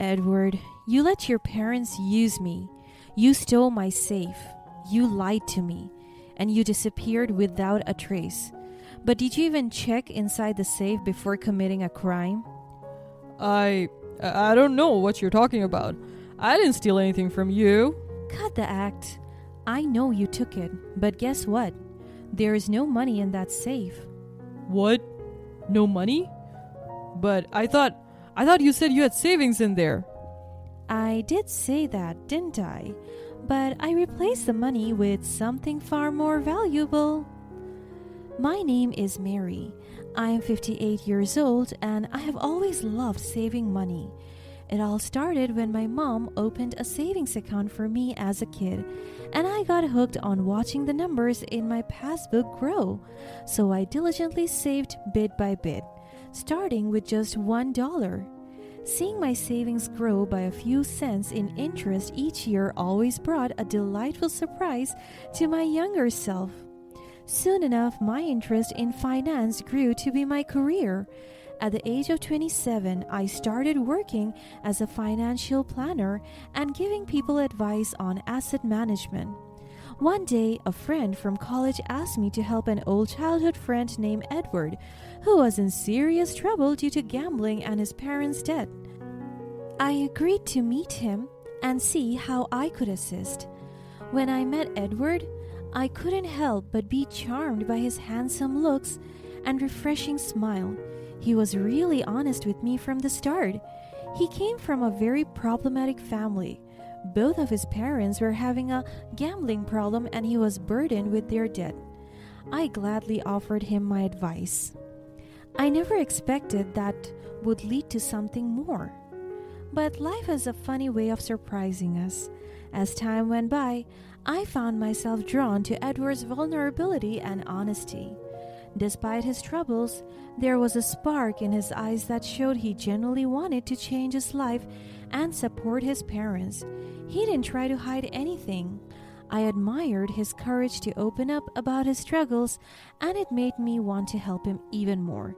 Edward, you let your parents use me. You stole my safe. You lied to me. And you disappeared without a trace. But did you even check inside the safe before committing a crime? I don't know what you're talking about. I didn't steal anything from you. Cut the act. I know you took it, but guess what? There is no money in that safe. What? No money? But I thought you said you had savings in there. I did say that, didn't I? But I replaced the money with something far more valuable. My name is Mary. I am 58 years old and I have always loved saving money. It all started when my mom opened a savings account for me as a kid, and I got hooked on watching the numbers in my passbook grow. So I diligently saved bit by bit, starting with just $1. Seeing my savings grow by a few cents in interest each year always brought a delightful surprise to my younger self. Soon enough, my interest in finance grew to be my career. At the age of 27, I started working as a financial planner and giving people advice on asset management. One day, a friend from college asked me to help an old childhood friend named Edward, who was in serious trouble due to gambling and his parents' debt. I agreed to meet him and see how I could assist. When I met Edward, I couldn't help but be charmed by his handsome looks and refreshing smile. He was really honest with me from the start. He came from a very problematic family. Both of his parents were having a gambling problem and he was burdened with their debt. I gladly offered him my advice. I never expected that would lead to something more. But life has a funny way of surprising us. As time went by, I found myself drawn to Edward's vulnerability and honesty. Despite his troubles, there was a spark in his eyes that showed he genuinely wanted to change his life and support his parents. He didn't try to hide anything. I admired his courage to open up about his struggles, and it made me want to help him even more.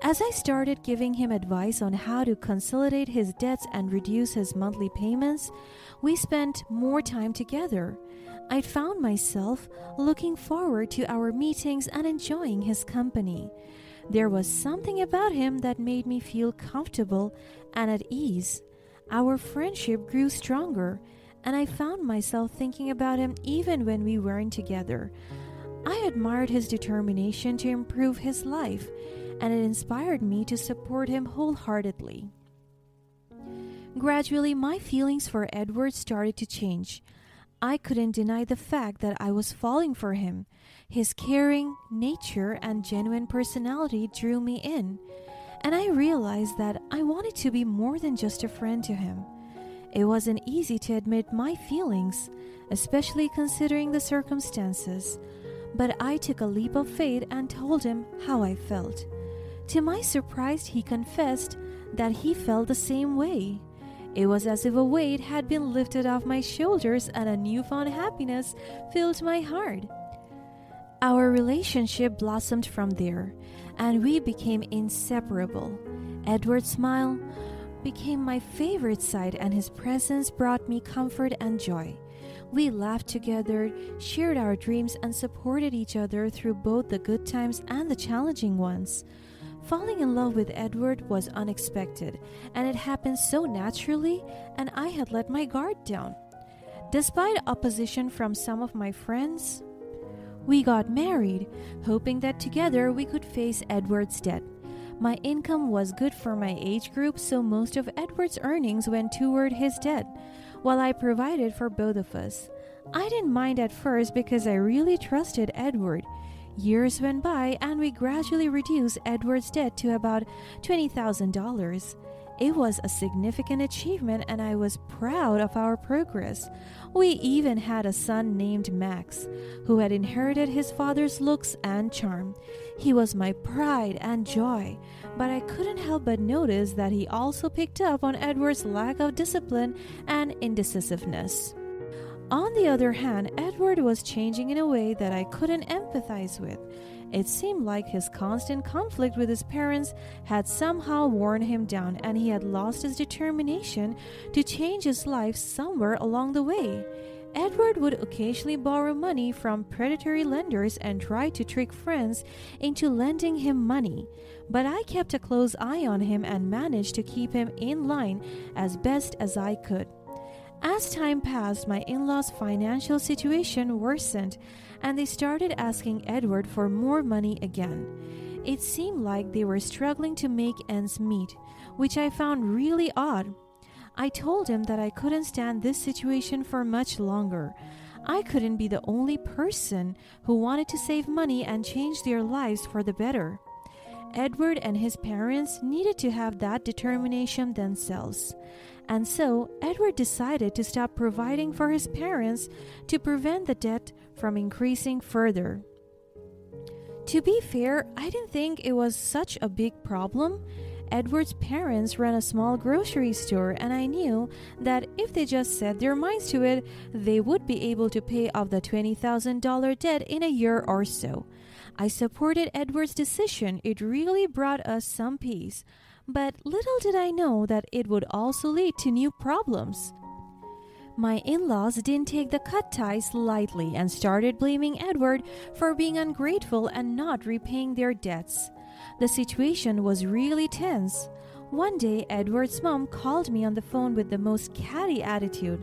As I started giving him advice on how to consolidate his debts and reduce his monthly payments, we spent more time together. I found myself looking forward to our meetings and enjoying his company. There was something about him that made me feel comfortable and at ease. Our friendship grew stronger, and I found myself thinking about him even when we weren't together. I admired his determination to improve his life, and it inspired me to support him wholeheartedly. Gradually, my feelings for Edward started to change. I couldn't deny the fact that I was falling for him. His caring nature and genuine personality drew me in, and I realized that I wanted to be more than just a friend to him. It wasn't easy to admit my feelings, especially considering the circumstances, but I took a leap of faith and told him how I felt. To my surprise, he confessed that he felt the same way. It was as if a weight had been lifted off my shoulders and a newfound happiness filled my heart. Our relationship blossomed from there, and we became inseparable. Edward's smile became my favorite sight, and his presence brought me comfort and joy. We laughed together, shared our dreams, and supported each other through both the good times and the challenging ones. Falling in love with Edward was unexpected, and it happened so naturally, and I had let my guard down. Despite opposition from some of my friends, we got married, hoping that together we could face Edward's debt. My income was good for my age group, so most of Edward's earnings went toward his debt, while I provided for both of us. I didn't mind at first because I really trusted Edward. Years went by and we gradually reduced Edward's debt to about $20,000. It was a significant achievement and I was proud of our progress. We even had a son named Max, who had inherited his father's looks and charm. He was my pride and joy, but I couldn't help but notice that he also picked up on Edward's lack of discipline and indecisiveness. On the other hand, Edward was changing in a way that I couldn't empathize with. It seemed like his constant conflict with his parents had somehow worn him down, and he had lost his determination to change his life somewhere along the way. Edward would occasionally borrow money from predatory lenders and try to trick friends into lending him money. But I kept a close eye on him and managed to keep him in line as best as I could. As time passed, my in-laws' financial situation worsened, and they started asking Edward for more money again. It seemed like they were struggling to make ends meet, which I found really odd. I told him that I couldn't stand this situation for much longer. I couldn't be the only person who wanted to save money and change their lives for the better. Edward and his parents needed to have that determination themselves. And so, Edward decided to stop providing for his parents to prevent the debt from increasing further. To be fair, I didn't think it was such a big problem. Edward's parents ran a small grocery store, and I knew that if they just set their minds to it, they would be able to pay off the $20,000 debt in a year or so. I supported Edward's decision. It really brought us some peace. But little did I know that it would also lead to new problems. My in-laws didn't take the cut ties lightly and started blaming Edward for being ungrateful and not repaying their debts. The situation was really tense. One day, Edward's mom called me on the phone with the most catty attitude.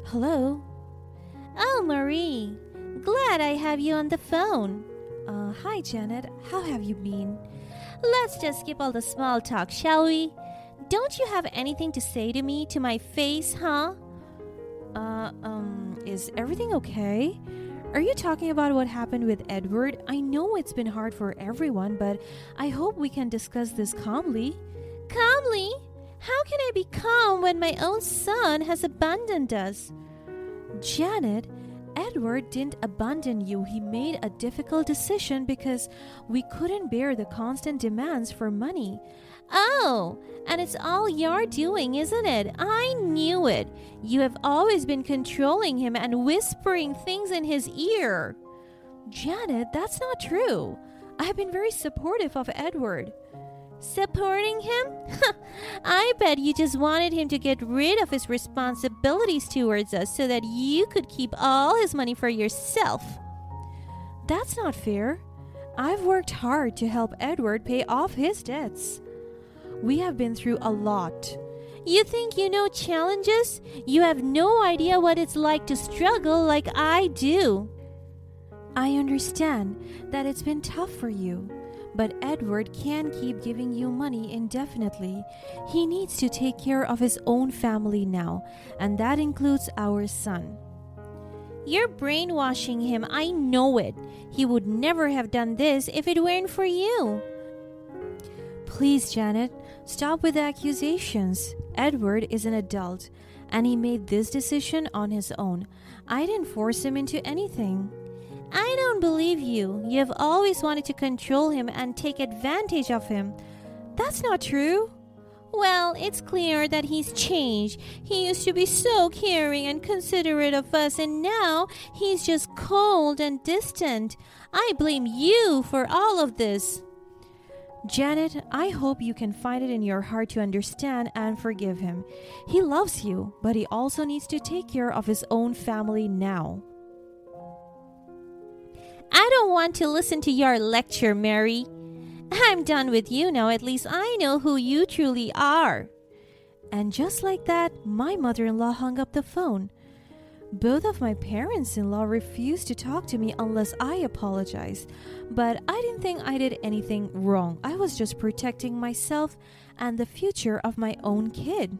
"Hello?" "Oh, Marie, glad I have you on the phone." Hi, Janet. How have you been?" "Let's just skip all the small talk, shall we? Don't you have anything to say to me to my face, huh?" Is everything okay? Are you talking about what happened with Edward? I know it's been hard for everyone, but I hope we can discuss this calmly." "Calmly? How can I be calm when my own son has abandoned us?" Janet, Edward didn't abandon you. He made a difficult decision because we couldn't bear the constant demands for money. "Oh, and it's all your doing, isn't it? I knew it. You have always been controlling him and whispering things in his ear." Janet, that's not true. I have been very supportive of Edward. "Supporting him? I bet you just wanted him to get rid of his responsibilities towards us so that you could keep all his money for yourself." That's not fair. I've worked hard to help Edward pay off his debts. We have been through a lot. "You think you know challenges? You have no idea what it's like to struggle like I do." I understand that it's been tough for you, but Edward can't keep giving you money indefinitely. He needs to take care of his own family now, and that includes our son. "You're brainwashing him. I know it. He would never have done this if it weren't for you." Please, Janet, stop with the accusations. Edward is an adult, and he made this decision on his own. I didn't force him into anything. "I don't believe you. You have always wanted to control him and take advantage of him." That's not true. "Well, it's clear that he's changed. He used to be so caring and considerate of us, and now he's just cold and distant. I blame you for all of this." Janet, I hope you can find it in your heart to understand and forgive him. He loves you, but he also needs to take care of his own family now. "I don't want to listen to your lecture, Mary. I'm done with you now. At least I know who you truly are." And just like that, my mother-in-law hung up the phone. Both of my parents-in-law refused to talk to me unless I apologized. But I didn't think I did anything wrong. I was just protecting myself and the future of my own kid.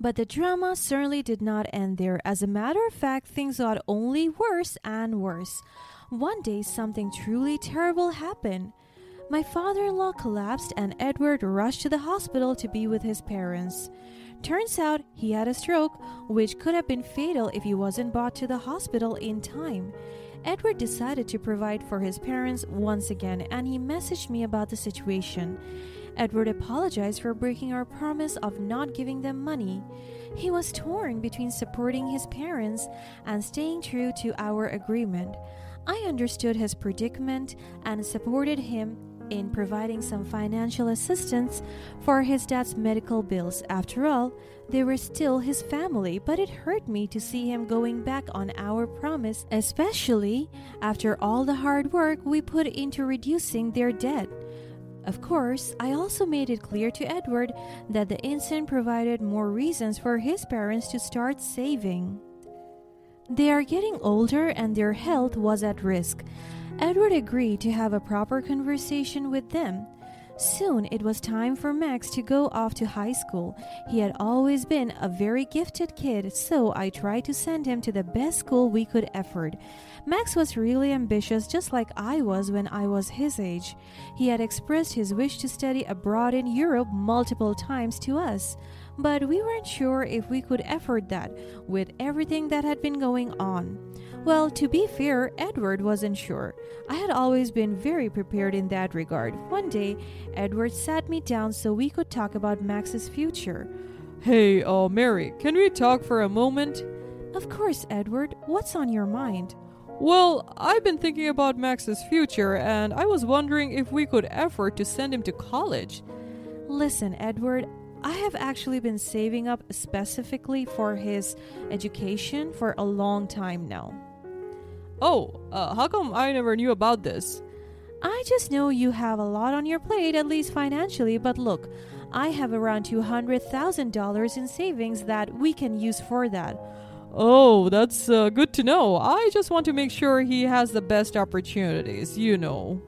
But the drama certainly did not end there. As a matter of fact, things got only worse and worse. One day, something truly terrible happened. My father-in-law collapsed and Edward rushed to the hospital to be with his parents. Turns out he had a stroke, which could have been fatal if he wasn't brought to the hospital in time. Edward decided to provide for his parents once again, and he messaged me about the situation. Edward apologized for breaking our promise of not giving them money. He was torn between supporting his parents and staying true to our agreement. I understood his predicament and supported him in providing some financial assistance for his dad's medical bills. After all, they were still his family, but it hurt me to see him going back on our promise, especially after all the hard work we put into reducing their debt. Of course, I also made it clear to Edward that the incident provided more reasons for his parents to start saving. They are getting older and their health was at risk. Edward agreed to have a proper conversation with them. Soon it was time for Max to go off to high school. He had always been a very gifted kid, so I tried to send him to the best school we could afford. Max was really ambitious, just like I was when I was his age. He had expressed his wish to study abroad in Europe multiple times to us, but we weren't sure if we could afford that with everything that had been going on. Well, to be fair, Edward wasn't sure. I had always been very prepared in that regard. One day, Edward sat me down so we could talk about Max's future. Hey, Mary, can we talk for a moment? Of course, Edward. What's on your mind? Well, I've been thinking about Max's future, and I was wondering if we could afford to send him to college. Listen, Edward, I have actually been saving up specifically for his education for a long time now. Oh, how come I never knew about this? I just know you have a lot on your plate, at least financially, but look, I have around $200,000 in savings that we can use for that. Oh, that's good to know. I just want to make sure he has the best opportunities, you know.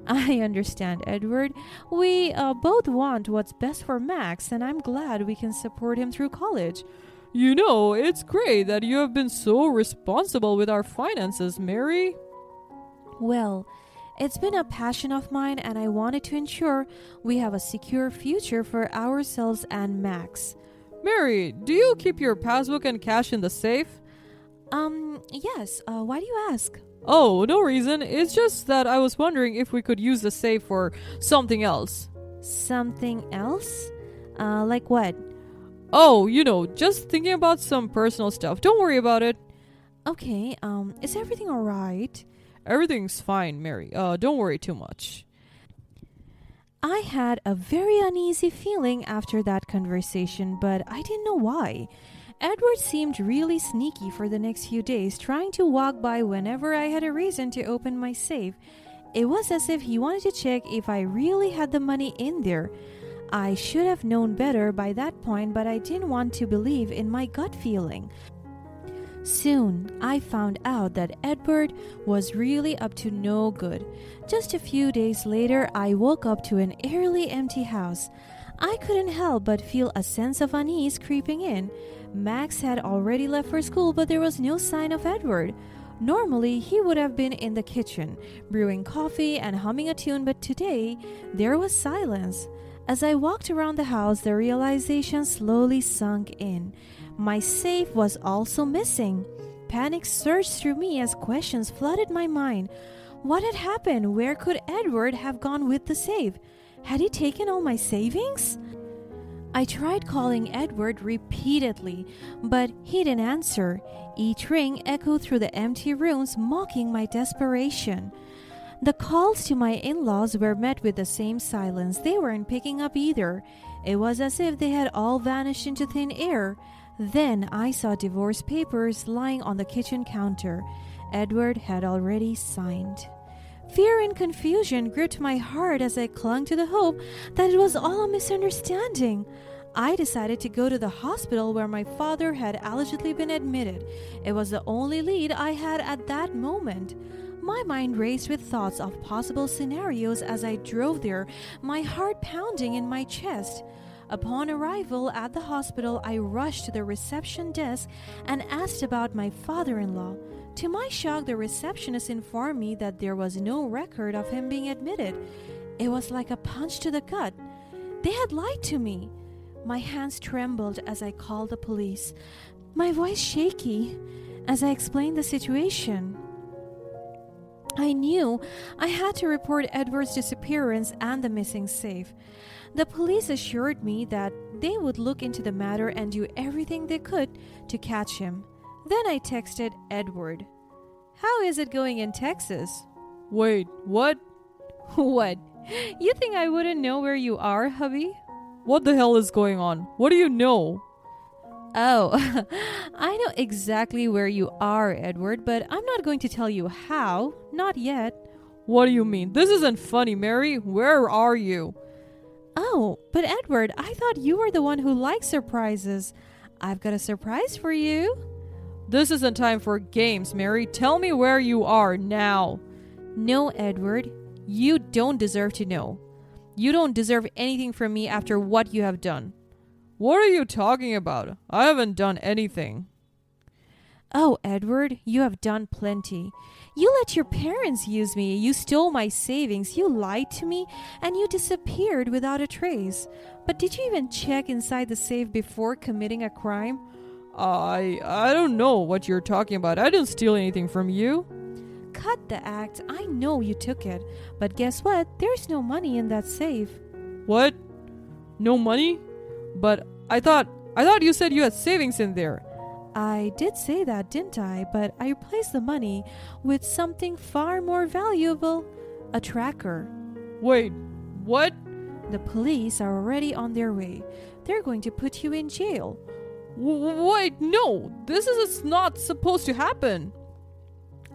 I understand, Edward. We both want what's best for Max, and I'm glad we can support him through college. You know, it's great that you have been so responsible with our finances, Mary. Well, it's been a passion of mine, and I wanted to ensure we have a secure future for ourselves and Max. Mary, do you keep your passbook and cash in the safe? Yes. Why do you ask? Oh, no reason. It's just that I was wondering if we could use the safe for something else. Something else? Like what? Oh, you know, just thinking about some personal stuff. Don't worry about it. Okay, is everything alright? Everything's fine, Mary. Don't worry too much. I had a very uneasy feeling after that conversation, but I didn't know why. Edward seemed really sneaky for the next few days, trying to walk by whenever I had a reason to open my safe. It was as if he wanted to check if I really had the money in there. I should have known better by that point, but I didn't want to believe in my gut feeling. Soon, I found out that Edward was really up to no good. Just a few days later, I woke up to an eerily empty house. I couldn't help but feel a sense of unease creeping in. Max had already left for school, but there was no sign of Edward. Normally, he would have been in the kitchen, brewing coffee and humming a tune, but today, there was silence. As I walked around the house, the realization slowly sunk in. My safe was also missing. Panic surged through me as questions flooded my mind. What had happened? Where could Edward have gone with the safe? Had he taken all my savings? I tried calling Edward repeatedly, but he didn't answer. Each ring echoed through the empty rooms, mocking my desperation. The calls to my in-laws were met with the same silence. They weren't picking up either. It was as if they had all vanished into thin air. Then I saw divorce papers lying on the kitchen counter. Edward had already signed. Fear and confusion gripped my heart as I clung to the hope that it was all a misunderstanding. I decided to go to the hospital where my father had allegedly been admitted. It was the only lead I had at that moment. My mind raced with thoughts of possible scenarios as I drove there, my heart pounding in my chest. Upon arrival at the hospital, I rushed to the reception desk and asked about my father-in-law. To my shock, the receptionist informed me that there was no record of him being admitted. It was like a punch to the gut. They had lied to me. My hands trembled as I called the police, my voice shaky as I explained the situation. I knew I had to report Edward's disappearance and the missing safe. The police assured me that they would look into the matter and do everything they could to catch him. Then I texted Edward. "How is it going in Texas?" Wait, what? What? You think I wouldn't know where you are, hubby? What the hell is going on? What do you know? Oh, I know exactly where you are, Edward, but I'm not going to tell you how. Not yet. What do you mean? This isn't funny, Mary. Where are you? Oh, but Edward, I thought you were the one who likes surprises. I've got a surprise for you. This isn't time for games, Mary. Tell me where you are now. No, Edward, you don't deserve to know. You don't deserve anything from me after what you have done. What are you talking about? I haven't done anything. Oh, Edward, you have done plenty. You let your parents use me. You stole my savings. You lied to me. And you disappeared without a trace. But did you even check inside the safe before committing a crime? I don't know what you're talking about. I didn't steal anything from you. Cut the act. I know you took it. But guess what? There's no money in that safe. What? No money? But I thought you said you had savings in there. I did say that, didn't I? But I replaced the money with something far more valuable. A tracker. Wait, what? The police are already on their way. They're going to put you in jail. Wait, no. This is not supposed to happen.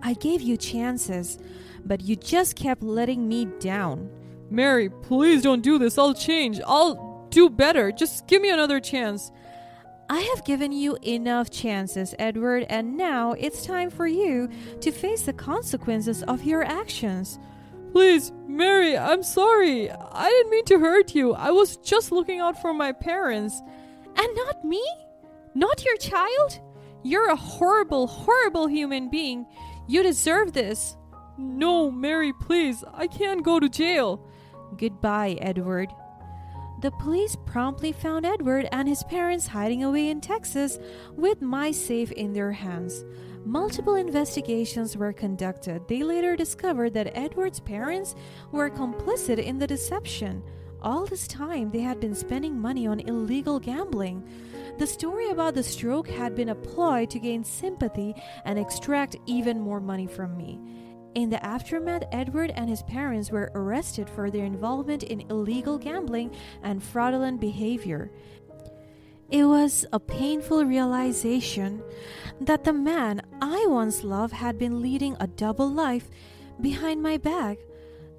I gave you chances, but you just kept letting me down. Mary, please don't do this. I'll change. I'll do better. Just give me another chance. I have given you enough chances, Edward, and now it's time for you to face the consequences of your actions. Please, Mary, I'm sorry. I didn't mean to hurt you. I was just looking out for my parents. And not me? Not your child? You're a horrible, horrible human being. You deserve this. No, Mary, please. I can't go to jail. Goodbye, Edward. The police promptly found Edward and his parents hiding away in Texas with my safe in their hands. Multiple investigations were conducted. They later discovered that Edward's parents were complicit in the deception. All this time, they had been spending money on illegal gambling. The story about the stroke had been a ploy to gain sympathy and extract even more money from me. In the aftermath, Edward and his parents were arrested for their involvement in illegal gambling and fraudulent behavior. It was a painful realization that the man I once loved had been leading a double life behind my back.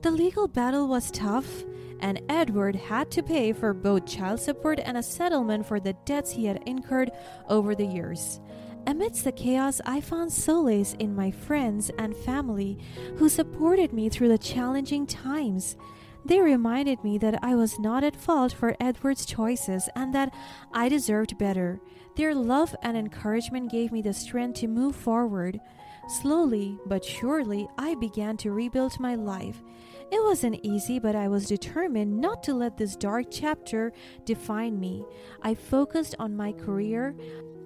The legal battle was tough, and Edward had to pay for both child support and a settlement for the debts he had incurred over the years. Amidst the chaos, I found solace in my friends and family who supported me through the challenging times. They reminded me that I was not at fault for Edward's choices and that I deserved better. Their love and encouragement gave me the strength to move forward. Slowly but surely, I began to rebuild my life. It wasn't easy, but I was determined not to let this dark chapter define me. I focused on my career,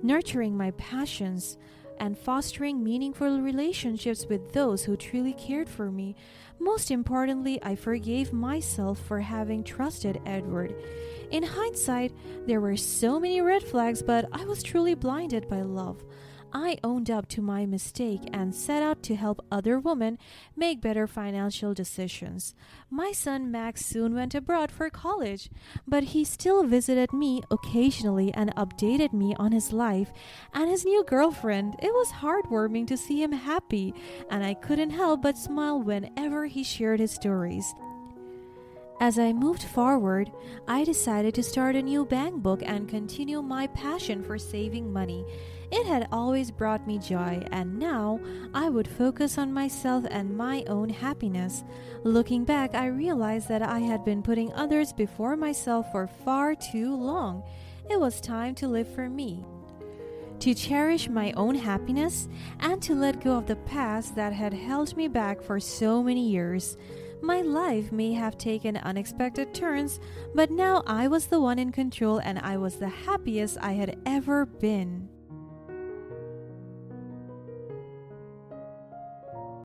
nurturing my passions, and fostering meaningful relationships with those who truly cared for me. Most importantly, I forgave myself for having trusted Edward. In hindsight, there were so many red flags, but I was truly blinded by love. I owned up to my mistake and set out to help other women make better financial decisions. My son Max soon went abroad for college, but he still visited me occasionally and updated me on his life and his new girlfriend. It was heartwarming to see him happy, and I couldn't help but smile whenever he shared his stories. As I moved forward, I decided to start a new bank book and continue my passion for saving money. It had always brought me joy, and now I would focus on myself and my own happiness. Looking back, I realized that I had been putting others before myself for far too long. It was time to live for me, to cherish my own happiness, and to let go of the past that had held me back for so many years. My life may have taken unexpected turns, but now I was the one in control and I was the happiest I had ever been.